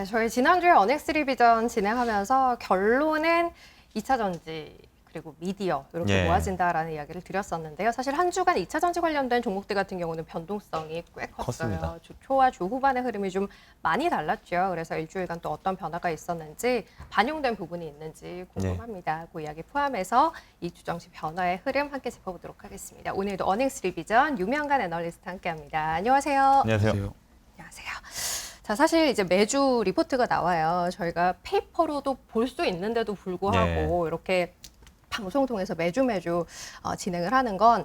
저희 지난주에 어넥스 리비전 진행하면서 결론은 2차 전지 그리고 미디어 이렇게 모아진다라는 이야기를 드렸었는데요. 사실 한 주간 2차 전지 관련된 종목들 같은 경우는 변동성이 꽤 컸어요. 컸습니다. 주 초와 주 후반의 흐름이 좀 많이 달랐죠. 그래서 일주일간 또 어떤 변화가 있었는지 반영된 부분이 있는지 궁금합니다. 그 이야기 포함해서 이 주정시 변화의 흐름 함께 짚어보도록 하겠습니다. 오늘도 어넥스 리비전 유명한 애널리스트 함께합니다. 안녕하세요. 안녕하세요. 안녕하세요. 자, 사실 이제 매주 리포트가 나와요. 저희가 페이퍼로도 볼 수 있는데도 불구하고 이렇게 방송 통해서 매주 진행을 하는 건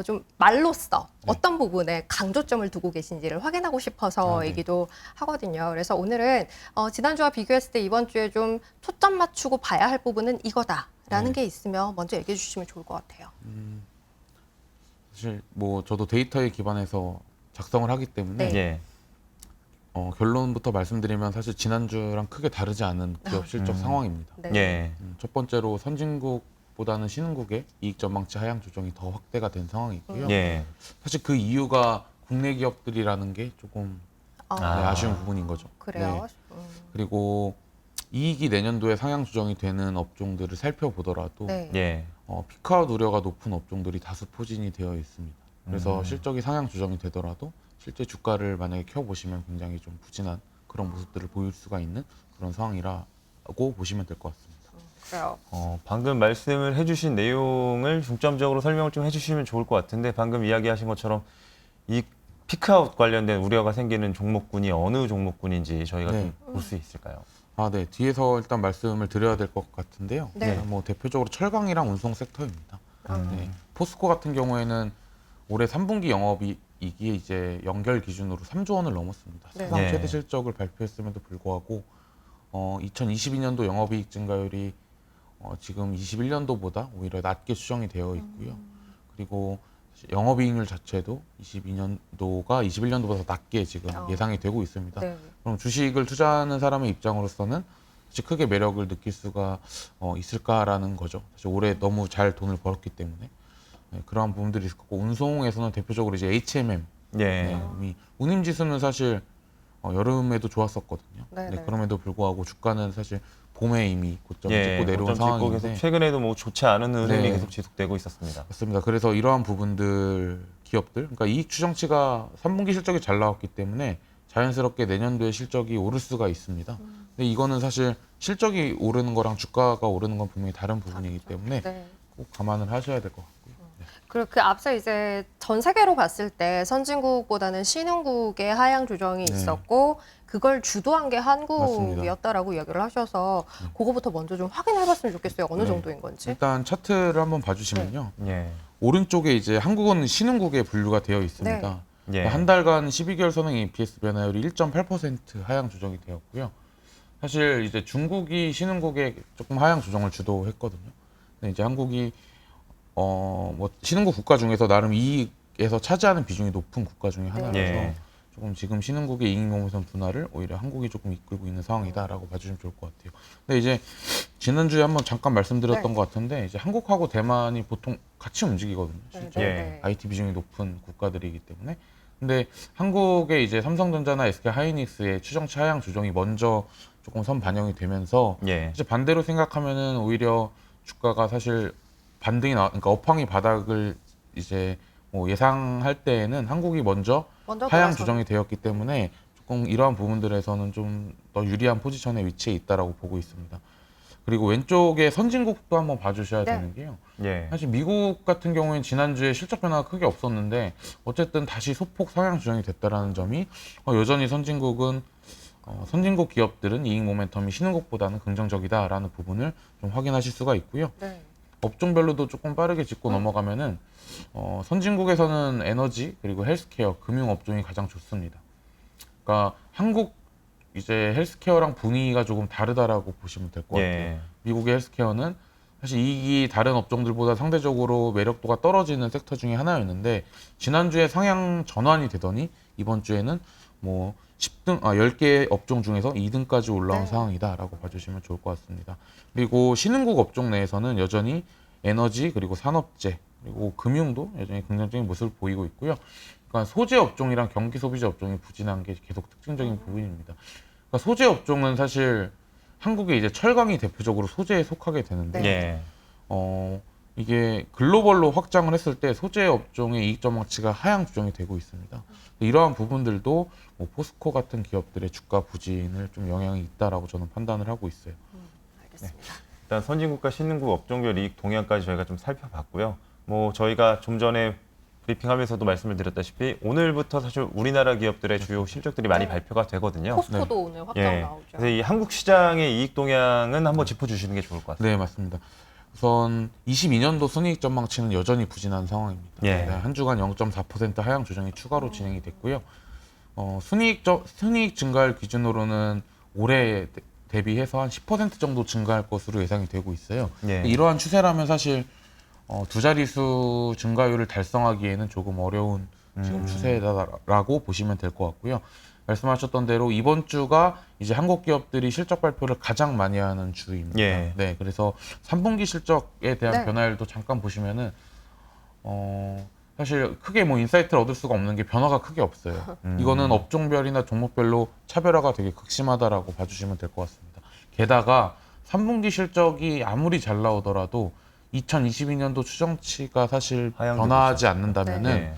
좀 말로써 어떤 부분에 강조점을 두고 계신지를 확인하고 싶어서이기도 하거든요. 그래서 오늘은 지난주와 비교했을 때 이번 주에 좀 초점 맞추고 봐야 할 부분은 이거다라는 게 있으면 먼저 얘기해 주시면 좋을 것 같아요. 사실 뭐 저도 데이터에 기반해서 작성을 하기 때문에 네. 결론부터 말씀드리면 사실 지난주랑 크게 다르지 않은 기업 실적 상황입니다. 네. 첫 번째로 선진국보다는 신흥국의 이익 전망치 하향 조정이 더 확대가 된 상황이고요. 사실 그 이유가 국내 기업들이라는 게 조금 아쉬운 부분인 거죠. 그래요? 네. 그리고 이익이 내년도에 상향 조정이 되는 업종들을 살펴보더라도 피크아웃 우려가 높은 업종들이 다수 포진이 되어 있습니다. 그래서 실적이 상향 조정이 되더라도 실제 주가를 만약에 켜보시면 굉장히 좀 부진한 그런 모습들을 보일 수가 있는 그런 상황이라고 보시면 될 것 같습니다. 그래요. 방금 말씀을 해주신 내용을 중점적으로 설명을 좀 해주시면 좋을 것 같은데 방금 이야기하신 것처럼 이 피크아웃 관련된 우려가 생기는 종목군이 어느 종목군인지 저희가 좀 볼 수 있을까요? 네. 뒤에서 일단 말씀을 드려야 될 것 같은데요. 네. 뭐 대표적으로 철강이랑 운송 섹터입니다. 포스코 같은 경우에는 올해 3분기 영업이익이 이제 연결 기준으로 3조 원을 넘었습니다. 네. 사상 최대 실적을 발표했음에도 불구하고 2022년도 영업이익 증가율이 지금 21년도보다 오히려 낮게 추정이 되어 있고요. 그리고 영업이익률 자체도 22년도가 21년도보다 낮게 지금 예상이 되고 있습니다. 네. 그럼 주식을 투자하는 사람의 입장으로서는 사실 크게 매력을 느낄 수가 있을까라는 거죠. 사실 올해 너무 잘 돈을 벌었기 때문에 그러한 부분들이 있을 거고, 운송에서는 대표적으로 이제 HMM, 운임지수는 사실 여름에도 좋았었거든요. 그럼에도 불구하고 주가는 사실 봄에 이미 고점을 찍고 내려온 상황인데 계속 최근에도 뭐 좋지 않은 흐름이 계속 지속되고 있었습니다. 맞습니다. 그래서 이러한 부분들 기업들, 그러니까 이익 추정치가 3분기 실적이 잘 나왔기 때문에 자연스럽게 내년도에 실적이 오를 수가 있습니다. 근데 이거는 사실 실적이 오르는 거랑 주가가 오르는 건 분명히 다른 부분이기 때문에 꼭 감안을 하셔야 될 것 같고요. 그리고 그 앞서 이제 전 세계로 봤을 때 선진국보다는 신흥국의 하향 조정이 있었고 그걸 주도한 게 한국이었다라고 이야기를 하셔서 그거부터 먼저 좀 확인해봤으면 좋겠어요. 어느 정도인 건지. 일단 차트를 한번 봐주시면요. 오른쪽에 이제 한국은 신흥국에 분류가 되어 있습니다. 한 달간 12개월 선행 EPS 변화율이 1.8% 하향 조정이 되었고요. 사실 이제 중국이 신흥국에 조금 하향 조정을 주도했거든요. 근데 이제 한국이 뭐 신흥국 국가 중에서 나름 이익에서 차지하는 비중이 높은 국가 중에 하나라서 조금 지금 신흥국의 이익 모멘텀 둔화를 오히려 한국이 조금 이끌고 있는 상황이다라고 봐주시면 좋을 것 같아요. 근데 이제 지난주에 한번 잠깐 말씀드렸던 것 같은데 이제 한국하고 대만이 보통 같이 움직이거든요. 실제 IT 비중이 높은 국가들이기 때문에. 근데 한국의 이제 삼성전자나 SK하이닉스의 추정치 하향 조정이 먼저 조금 선 반영이 되면서 이제 반대로 생각하면은 오히려 주가가 사실 반등이 그러니까 업황이 바닥을 이제 뭐 예상할 때에는 한국이 먼저 하향 조정이 되었기 때문에 조금 이러한 부분들에서는 좀 더 유리한 포지션에 위치해 있다라고 보고 있습니다. 그리고 왼쪽에 선진국도 한번 봐주셔야 되는 게요. 사실 미국 같은 경우에는 지난주에 실적 변화가 크게 없었는데 어쨌든 다시 소폭 상향 조정이 됐다라는 점이 여전히 선진국은 선진국 기업들은 이익 모멘텀이 신흥국보다는 긍정적이다라는 부분을 좀 확인하실 수가 있고요. 업종별로도 조금 빠르게 짚고 넘어가면은 선진국에서는 에너지 그리고 헬스케어, 금융 업종이 가장 좋습니다. 그러니까 한국 이제 헬스케어랑 분위기가 조금 다르다라고 보시면 될 것 같아요. 미국의 헬스케어는 사실 이익이 다른 업종들보다 상대적으로 매력도가 떨어지는 섹터 중에 하나였는데 지난주에 상향 전환이 되더니 이번 주에는 뭐 10개 업종 중에서 2등까지 올라온 상황이다라고 봐주시면 좋을 것 같습니다. 그리고 신흥국 업종 내에서는 여전히 에너지 그리고 산업재 그리고 금융도 여전히 긍정적인 모습을 보이고 있고요. 그러니까 소재 업종이랑 경기 소비재 업종이 부진한 게 계속 특징적인 부분입니다. 그러니까 소재 업종은 사실 한국에 이제 철강이 대표적으로 소재에 속하게 되는데 네. 이게 글로벌로 확장을 했을 때 소재 업종의 이익 전망치가 하향 조정이 되고 있습니다. 이러한 부분들도 뭐 포스코 같은 기업들의 주가 부진을 좀 영향이 있다라고 저는 판단을 하고 있어요. 알겠습니다. 일단 선진국과 신흥국 업종별 이익 동향까지 저희가 좀 살펴봤고요. 뭐 저희가 좀 전에 브리핑하면서도 말씀을 드렸다시피 오늘부터 사실 우리나라 기업들의 주요 실적들이 많이 발표가 되거든요. 포스코도 오늘 확정 나오죠. 그래서 이 한국 시장의 이익 동향은 한번 짚어주시는 게 좋을 것 같습니다. 네, 맞습니다. 우선 22년도 순이익 전망치는 여전히 부진한 상황입니다. 예. 네, 한 주간 0.4% 하향 조정이 추가로 진행이 됐고요. 순이익 증가율 기준으로는 올해 대비해서 한 10% 정도 증가할 것으로 예상이 되고 있어요. 예. 이러한 추세라면 사실 두 자릿수 증가율을 달성하기에는 조금 어려운 지금 추세다라고 보시면 될 것 같고요. 말씀하셨던 대로 이번 주가 이제 한국 기업들이 실적 발표를 가장 많이 하는 주입니다. 예. 네, 그래서 3분기 실적에 대한 네. 변화율도 잠깐 보시면은 사실 크게 뭐 인사이트를 얻을 수가 없는 게 변화가 크게 없어요. 이거는 업종별이나 종목별로 차별화가 되게 극심하다라고 봐주시면 될 것 같습니다. 게다가 3분기 실적이 아무리 잘 나오더라도 2022년도 추정치가 사실 하향되고 변화하지 있었죠. 않는다면은 네.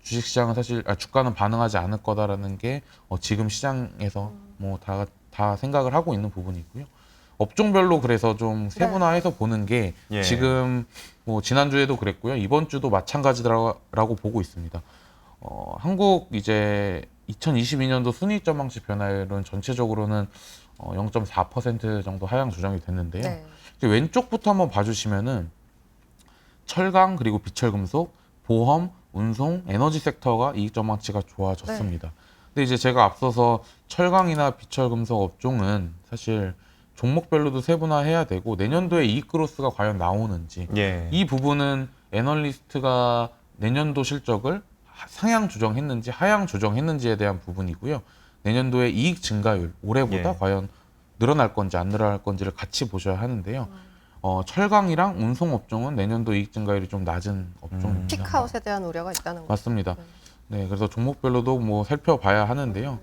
주식시장은 사실 주가는 반응하지 않을 거다라는 게 지금 시장에서 뭐 다 생각을 하고 있는 부분이고요. 업종별로 그래서 좀 세분화해서 보는 게 예. 지금 뭐 지난주에도 그랬고요. 이번 주도 마찬가지라고 보고 있습니다. 한국 이제 2022년도 순이익 전망치 변화율은 전체적으로는 0.4% 정도 하향 조정이 됐는데요. 네. 이제 왼쪽부터 한번 봐주시면은 철강 그리고 비철금속, 보험, 운송, 에너지 섹터가 이익 전망치가 좋아졌습니다. 근데 이제 제가 앞서서 철강이나 비철금속 업종은 사실 종목별로도 세분화해야 되고 내년도에 이익 그로스가 과연 나오는지 예. 이 부분은 애널리스트가 내년도 실적을 상향 조정했는지 하향 조정했는지에 대한 부분이고요. 내년도에 이익 증가율 올해보다 예. 과연 늘어날 건지 안 늘어날 건지를 같이 보셔야 하는데요. 철강이랑 운송 업종은 내년도 이익 증가율이 좀 낮은 업종입니다. 피크아웃에 대한 우려가 있다는 거죠. 맞습니다. 네, 그래서 종목별로도 뭐 살펴봐야 하는데요.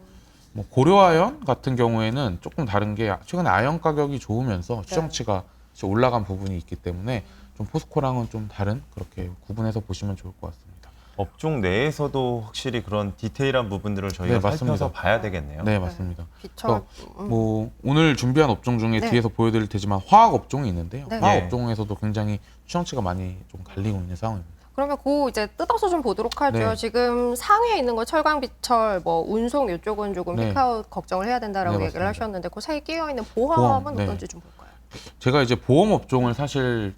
뭐 고려아연 같은 경우에는 조금 다른 게 최근에 아연 가격이 좋으면서 추정치가 올라간 부분이 있기 때문에 좀 포스코랑은 좀 다른 그렇게 구분해서 보시면 좋을 것 같습니다. 업종 내에서도 확실히 그런 디테일한 부분들을 저희가 네, 맞습니다. 살펴서 봐야 되겠네요. 네, 맞습니다. 비철 뭐 오늘 준비한 업종 중에 네. 뒤에서 보여드릴 테지만 화학 업종이 있는데요. 네. 화학 예. 업종에서도 굉장히 추정치가 많이 좀 갈리고 있는 상황입니다. 그러면 그 이제 뜯어서 좀 보도록 하죠. 네. 지금 상위에 있는 거 철강, 비철, 뭐 운송 이쪽은 조금 네. 피크아웃 걱정을 해야 된다라고 네, 얘기를 맞습니다. 하셨는데 그 사이에 끼어 있는 보험은 네. 어떤지 좀 볼까요? 제가 이제 보험 업종을 사실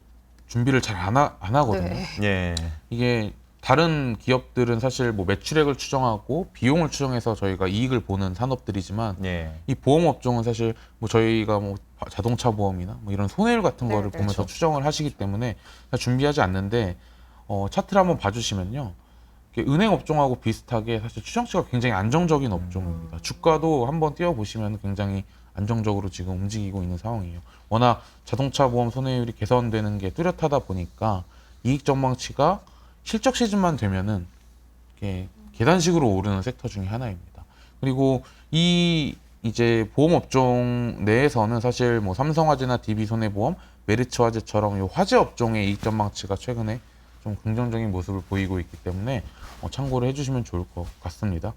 준비를 잘 안 하거든요. 네. 예. 이게 다른 기업들은 사실 뭐 매출액을 추정하고 비용을 추정해서 저희가 이익을 보는 산업들이지만 예. 이 보험 업종은 사실 뭐 저희가 뭐 자동차 보험이나 뭐 이런 손해율 같은 네, 거를 네. 보면서 추정을 하시기 때문에 준비하지 않는데 차트를 한번 봐주시면요. 이렇게 은행 업종하고 비슷하게 사실 추정치가 굉장히 안정적인 업종입니다. 주가도 한번 띄워보시면 굉장히 안정적으로 지금 움직이고 있는 상황이에요. 워낙 자동차 보험 손해율이 개선되는 게 뚜렷하다 보니까 이익 전망치가 실적 시즌만 되면은 이렇게 계단식으로 오르는 섹터 중에 하나입니다. 그리고 이 이제 보험 업종 내에서는 사실 뭐 삼성화재나 DB손해보험, 메리츠화재처럼 이 화재 업종의 이익 전망치가 최근에 좀 긍정적인 모습을 보이고 있기 때문에 참고를 해주시면 좋을 것 같습니다.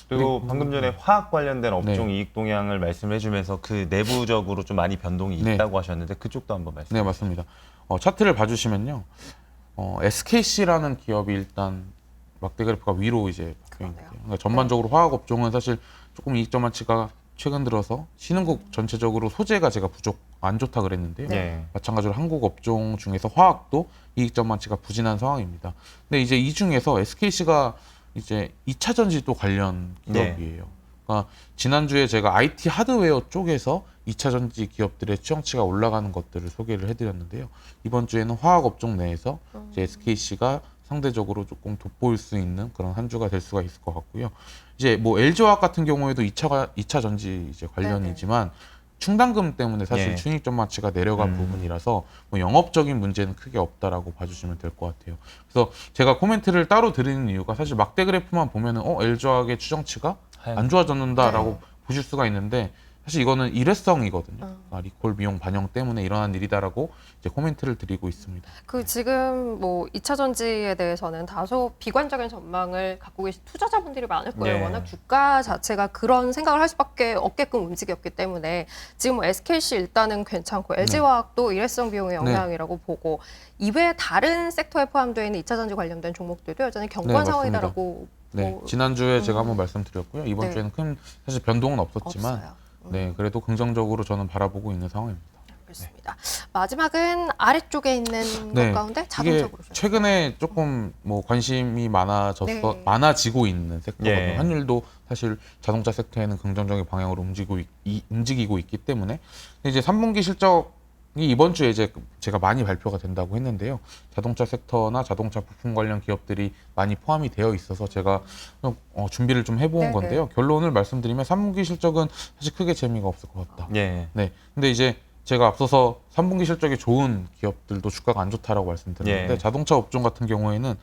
그리고 방금 전에 화학 관련된 업종 네. 이익 동향을 말씀해 주면서 그 내부적으로 좀 많이 변동이 네. 있다고 하셨는데 그쪽도 한번 말씀해 네, 맞습니다. 차트를 봐주시면요. SKC라는 기업이 일단 막대 그래프가 위로 이제 바뀌어 있는데요. 그러니까 전반적으로 화학 업종은 사실 조금 이익 전망치가 최근 들어서 신흥국 전체적으로 소재가 제가 안 좋다 그랬는데요. 예. 마찬가지로 한국 업종 중에서 화학도 이익 전망치가 부진한 상황입니다. 근데 이제 이 중에서 SKC가 이제 2차 전지도 관련 기업이에요. 그러니까 지난주에 제가 IT 하드웨어 쪽에서 2차 전지 기업들의 추정치가 올라가는 것들을 소개를 해드렸는데요. 이번 주에는 화학 업종 내에서 이제 SKC가 상대적으로 조금 돋보일 수 있는 그런 한 주가 될 수가 있을 것 같고요. 이제 뭐 LG화학 같은 경우에도 2차 전지 이제 관련이지만 충당금 때문에 사실 예. 순이익 전망치가 내려간 부분이라서 뭐 영업적인 문제는 크게 없다라고 봐주시면 될 것 같아요. 그래서 제가 코멘트를 따로 드리는 이유가 사실 막대 그래프만 보면은 LG화학의 추정치가 안 좋아졌는다라고 보실 수가 있는데 사실 이거는 일회성이거든요. 리콜 비용 반영 때문에 일어난 일이다라고 이제 코멘트를 드리고 있습니다. 그 지금 뭐 2차 전지에 대해서는 다소 비관적인 전망을 갖고 계신 투자자분들이 많을 거예요. 네. 워낙 주가 자체가 그런 생각을 할 수밖에 없게끔 움직였기 때문에 지금 뭐 SKC 일단은 괜찮고 LG화학도 일회성 비용의 영향이라고 보고 이외에 다른 섹터에 포함되어 있는 2차 전지 관련된 종목들도 여전히 경고한 네, 상황이다라고 네, 지난주에 제가 한번 말씀드렸고요. 이번 네. 주에는 큰 사실 변동은 없었지만 없어요. 네, 그래도 긍정적으로 저는 바라보고 있는 상황입니다. 알겠습니다. 마지막은 아래쪽에 있는 것 가운데 자동차 이게 고르셨어요. 최근에 조금 뭐 관심이 네. 많아지고 있는 섹터거든요. 예. 환율도 사실 자동차 섹터에는 긍정적인 방향으로 움직이고 있기 때문에 근데 이제 3분기 실적이 이번 주에 이제 제가 많이 발표가 된다고 했는데요. 자동차 섹터나 자동차 부품 관련 기업들이 많이 포함이 되어 있어서 제가 준비를 좀 해본 네네. 건데요. 결론을 말씀드리면 3분기 실적은 사실 크게 재미가 없을 것 같다. 예. 네. 근데 이제 제가 앞서서 3분기 실적이 좋은 기업들도 주가가 안 좋다라고 말씀드렸는데 예. 자동차 업종 같은 경우에는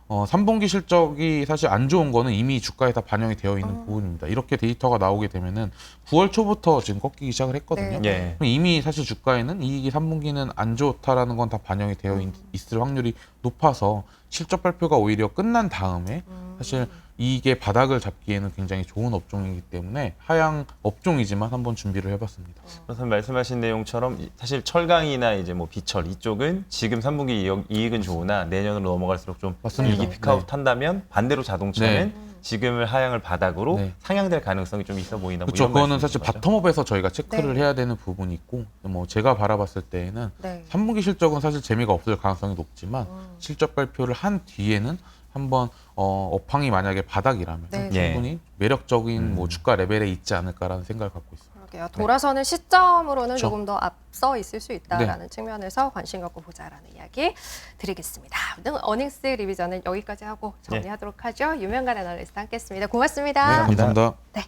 3분기 실적이 사실 안 좋은 거는 이미 주가에 다 반영이 되어 있는 부분입니다. 이렇게 데이터가 나오게 되면은 9월 초부터 지금 꺾이기 시작을 했거든요. 네. 예. 그럼 이미 사실 주가에는 이익이 3분기는 안 좋다라는 건 다 반영이 되어 있을 확률이 높아서 실적 발표가 오히려 끝난 다음에 사실 이게 바닥을 잡기에는 굉장히 좋은 업종이기 때문에 하향 업종이지만 한번 준비를 해봤습니다. 선생님 말씀하신 내용처럼 사실 철강이나 이제 뭐 비철 이쪽은 지금 3분기 이익은 좋으나 내년으로 넘어갈수록 좀 맞습니다. 이익이 피크아웃 네. 한다면 반대로 자동차는 지금을 하향을 바닥으로 네. 상향될 가능성이 좀 있어 보이나 뭐 그렇죠. 이런 그거는 말씀이신 사실 거죠? 바텀업에서 저희가 체크를 네. 해야 되는 부분이 있고 뭐 제가 바라봤을 때에는 네. 3분기 실적은 사실 재미가 없을 가능성이 높지만 실적 발표를 한 뒤에는 한번 업황이 만약에 바닥이라면 네. 충분히 매력적인 뭐 주가 레벨에 있지 않을까라는 생각을 갖고 있습니다. 그러게요. 돌아서는 시점으로는 그렇죠. 조금 더 앞서 있을 수 있다라는 측면에서 관심 갖고 보자라는 이야기 드리겠습니다. 오늘 어닝스 리뷰전은 여기까지 하고 정리하도록 하죠. 유명한 애널리스트 함께했습니다. 고맙습니다. 네, 감사합니다. 네.